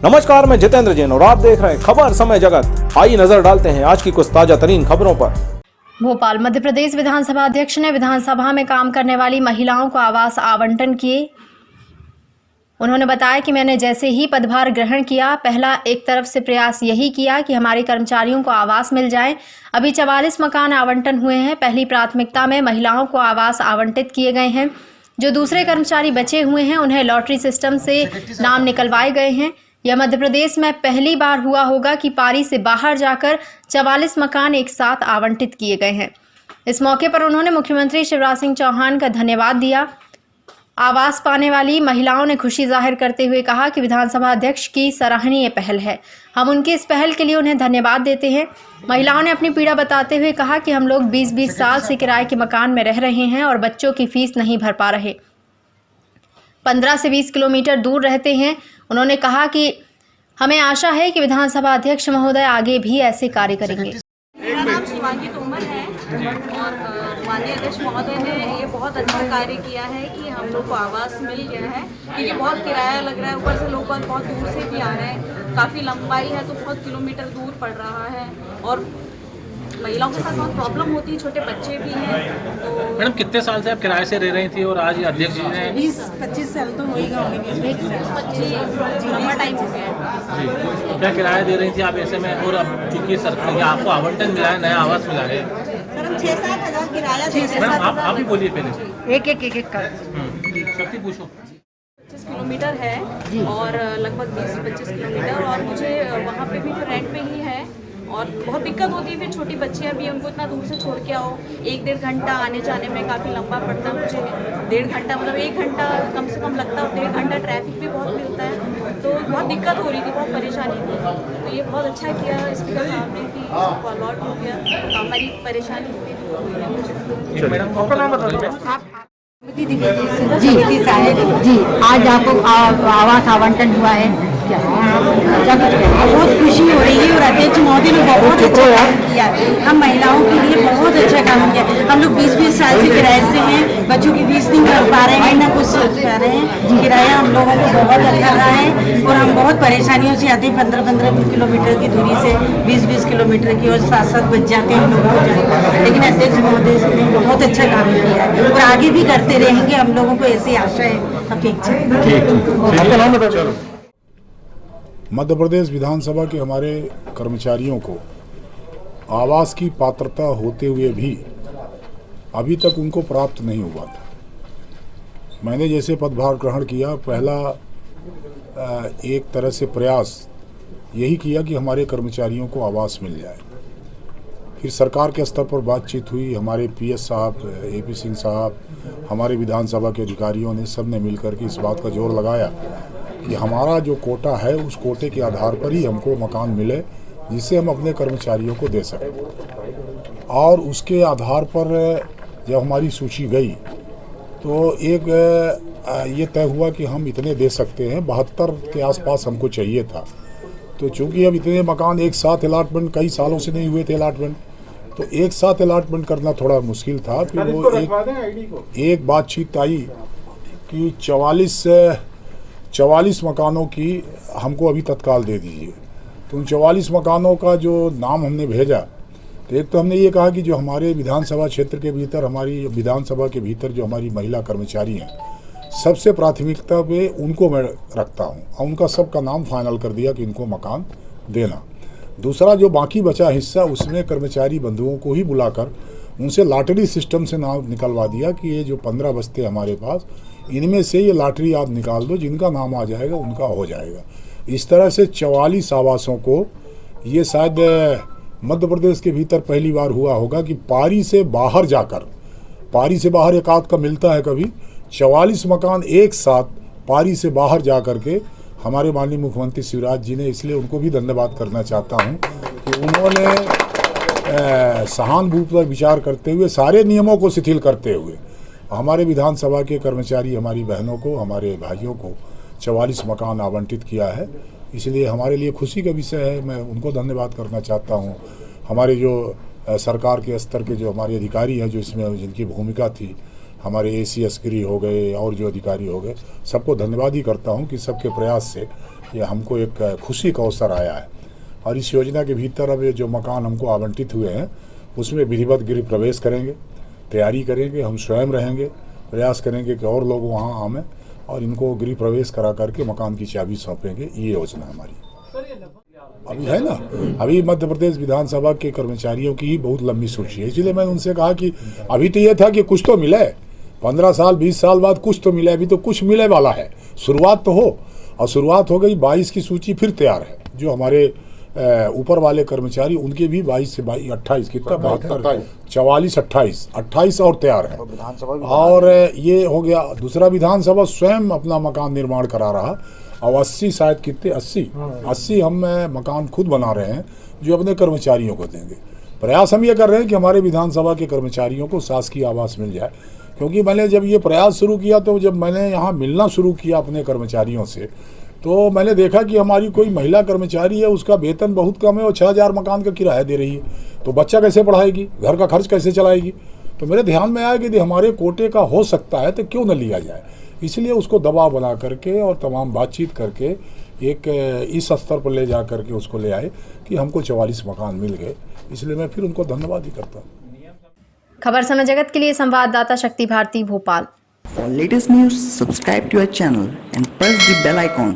नमस्कार, मैं जितेंद्र जैन और आप देख रहे हैं खबर समय जगत। आइए नजर डालते हैं आज की कुछ ताजा तरीन खबरों पर। भोपाल मध्य प्रदेश विधानसभा अध्यक्ष ने विधानसभा में काम करने वाली महिलाओं को आवास आवंटन किए। उन्होंने बताया कि मैंने जैसे ही पदभार ग्रहण किया, पहला एक तरफ से प्रयास यही किया कि हमारे कर्मचारियों को आवास मिल जाए। अभी 44 मकान आवंटन हुए हैं। पहली प्राथमिकता में महिलाओं को आवास आवंटित किए गए हैं। जो दूसरे कर्मचारी बचे हुए हैं उन्हें लॉटरी सिस्टम से नाम निकलवाए गए हैं। यह मध्य प्रदेश में पहली बार हुआ होगा कि पारी से बाहर जाकर 44 मकान एक साथ आवंटित किए गए हैं। इस मौके पर उन्होंने मुख्यमंत्री शिवराज सिंह चौहान का धन्यवाद दिया। आवास पाने वाली महिलाओं ने खुशी जाहिर करते हुए कहा कि विधानसभा अध्यक्ष की सराहनीय पहल है। हम उनकी इस पहल के लिए उन्हें धन्यवाद देते हैं। महिलाओं ने अपनी पीड़ा बताते हुए कहा कि हम लोग 20-20 साल से किराए के मकान में रह रहे हैं और बच्चों की फीस नहीं भर पा रहे। 15 से 20 किलोमीटर दूर रहते हैं। उन्होंने कहा कि हमें आशा है कि विधानसभा अध्यक्ष महोदय आगे भी ऐसे कार्य करेंगे। मेरा नाम शिवांगी तोमर है और माननीय अध्यक्ष महोदय ने ये बहुत अच्छा कार्य किया है कि हम लोग को आवास मिल गया है। क्योंकि बहुत किराया लग रहा है, ऊपर से लोग बहुत दूर से भी आ रहे हैं, काफ़ी लंबाई है तो बहुत किलोमीटर दूर पड़ रहा है और महिलाओं के साथ बहुत प्रॉब्लम होती है, छोटे बच्चे भी हैं। तो मैडम कितने साल से आप किराए से रह रही थी और आज अध्यक्ष जी ने 20-25 साल तो हो ही गए होंगे। 20-25 लंबा टाइम हो गया है। जी, क्या किराया दे रही थी आप ऐसे में? और अब चूंकि सरकार आपको आवंटन मिला है, नया आवास मिला है, सर हम 6-7 हज़ार किराया दे रहे मैडम आप ही बोलिए पहले। एक कर शक्ति पूछो। 25 किलोमीटर है और लगभग 20-25 किलोमीटर और मुझे वहाँ पे भी रेंट पे ही है और बहुत दिक्कत होती है। फिर छोटी बच्चियाँ भी, उनको इतना दूर से छोड़ के आओ, 1-1.5 घंटा आने जाने में काफ़ी लंबा पड़ता है मुझे। 1.5 घंटा मतलब 1 घंटा कम से कम लगता है, 1.5 घंटा ट्रैफिक भी बहुत मिलता है, तो बहुत दिक्कत हो रही थी, बहुत परेशानी थी। तो ये बहुत अच्छा किया स्पीकर साहब ने कि इसको अलॉट हो गया, तो हमारी परेशानी हुई। मैडम आपका नाम बताइए। जी, आज आपको आवास आवंटन हुआ है, क्या बहुत खुशी हो रही है और अध्यक्ष महोदय ने बहुत अच्छा काम किया। हम महिलाओं के लिए बहुत अच्छा काम किया। हम लोग 20-20 साल से किराए से हैं, बच्चों की फीस नहीं भर पा रहे हैं, ना कुछ सोच पा रहे हैं। किराया हम लोगों को बहुत लग रहा है और हम बहुत परेशानियों से आते हैं। 15-15 किलोमीटर की दूरी से 20-20 किलोमीटर की और 7-7 बज जाते हैं हम लोगों को। लेकिन अध्यक्ष महोदय ने बहुत अच्छा काम किया है और आगे भी करते रहेंगे। हम लोगों को ऐसी आशा है, अपेक्षा है। मध्य प्रदेश विधानसभा के हमारे कर्मचारियों को आवास की पात्रता होते हुए भी अभी तक उनको प्राप्त नहीं हुआ था। मैंने जैसे पदभार ग्रहण किया, पहला एक तरह से प्रयास यही किया कि हमारे कर्मचारियों को आवास मिल जाए। फिर सरकार के स्तर पर बातचीत हुई, हमारे पीएस साहब, एपी सिंह साहब, हमारे विधानसभा के अधिकारियों ने सब ने मिलकर के इस बात का जोर लगाया कि हमारा जो कोटा है उस कोटे के आधार पर ही हमको मकान मिले जिससे हम अपने कर्मचारियों को दे सकें। और उसके आधार पर जब हमारी सूची गई तो एक ये तय हुआ कि हम इतने दे सकते हैं। 72 के आसपास हमको चाहिए था। तो चूँकि अब इतने मकान एक साथ अलाटमेंट कई सालों से नहीं हुए थे अलाटमेंट, तो एक साथ अलाटमेंट करना थोड़ा मुश्किल था। फिर वो एक बातचीत आई कि 44 मकानों की हमको अभी तत्काल दे दीजिए। तो उन 44 मकानों का जो नाम हमने भेजा, तो एक तो हमने ये कहा कि जो हमारे विधानसभा क्षेत्र के भीतर, हमारी विधानसभा के भीतर जो हमारी महिला कर्मचारी हैं, सबसे प्राथमिकता पे उनको मैं रखता हूँ और उनका सबका नाम फाइनल कर दिया कि इनको मकान देना। दूसरा जो बाकी बचा हिस्सा, उसमें कर्मचारी बंधुओं को ही बुलाकर उनसे लॉटरी सिस्टम से नाम निकलवा दिया कि ये जो 15 बस्ते हमारे पास, इनमें से ये लॉटरी आप निकाल दो, जिनका नाम आ जाएगा उनका हो जाएगा। इस तरह से 44 आवासों को, ये शायद मध्य प्रदेश के भीतर पहली बार हुआ होगा कि पारी से बाहर जाकर, पारी से बाहर एक आध का मिलता है कभी, 44 मकान एक साथ पारी से बाहर जा कर के हमारे माननीय मुख्यमंत्री शिवराज जी ने, इसलिए उनको भी धन्यवाद करना चाहता हूं कि उन्होंने सहानुभूति पर विचार करते हुए, सारे नियमों को शिथिल करते हुए हमारे विधानसभा के कर्मचारी, हमारी बहनों को, हमारे भाइयों को 44 मकान आवंटित किया है। इसलिए हमारे लिए खुशी का विषय है। मैं उनको धन्यवाद करना चाहता हूँ। हमारे जो सरकार के स्तर के जो हमारे अधिकारी हैं, जो इसमें जिनकी भूमिका थी, हमारे एसीएस गिरी हो गए और जो अधिकारी हो गए, सबको धन्यवाद ही करता हूं कि सबके प्रयास से ये हमको एक खुशी का अवसर आया है। और इस योजना के भीतर अब ये जो मकान हमको आवंटित हुए हैं उसमें विधिवत गृह प्रवेश करेंगे, तैयारी करेंगे, हम स्वयं रहेंगे, प्रयास करेंगे कि और लोग वहाँ आवें और इनको गृह प्रवेश करा करके मकान की चाबी सौंपेंगे। ये योजना हमारी अभी है ना। अभी मध्य प्रदेश विधानसभा के कर्मचारियों की ही बहुत लंबी सूची है, इसलिए मैंने उनसे कहा कि अभी तो ये था कि कुछ तो मिले, 15 साल 20 साल बाद कुछ तो मिले, अभी तो कुछ मिले वाला है, शुरुआत तो हो। और शुरुआत हो गई, 22 की सूची फिर तैयार है। जो हमारे ऊपर वाले कर्मचारी उनके भी 22 से 28 कितना 72 44 28 और तैयार है। और ये हो गया। दूसरा, विधानसभा स्वयं अपना मकान निर्माण करा रहा और 80 शायद कितने 80 हम मकान खुद बना रहे हैं जो अपने कर्मचारियों को देंगे। प्रयास हम ये कर रहे हैं कि हमारे विधानसभा के कर्मचारियों को शासकीय आवास मिल जाए, क्योंकि मैंने जब ये प्रयास शुरू किया तो जब मैंने यहाँ मिलना शुरू किया अपने कर्मचारियों से तो मैंने देखा कि हमारी कोई महिला कर्मचारी है, उसका वेतन बहुत कम है और 6000 मकान का किराया दे रही है, तो बच्चा कैसे पढ़ाएगी, घर का खर्च कैसे चलाएगी। तो मेरे ध्यान में आया कि यदि हमारे कोटे का हो सकता है तो क्यों न लिया जाए। इसलिए उसको दबाव बना करके और तमाम बातचीत करके एक इस स्तर पर ले जा करके उसको ले आए कि हमको 44 मकान मिल गए। इसलिए मैं फिर उनको धन्यवाद ही करता हूँ। खबर समय जगत के लिए संवाददाता शक्ति Bharti, Bhopal. For latest news, subscribe to our channel and press the bell icon.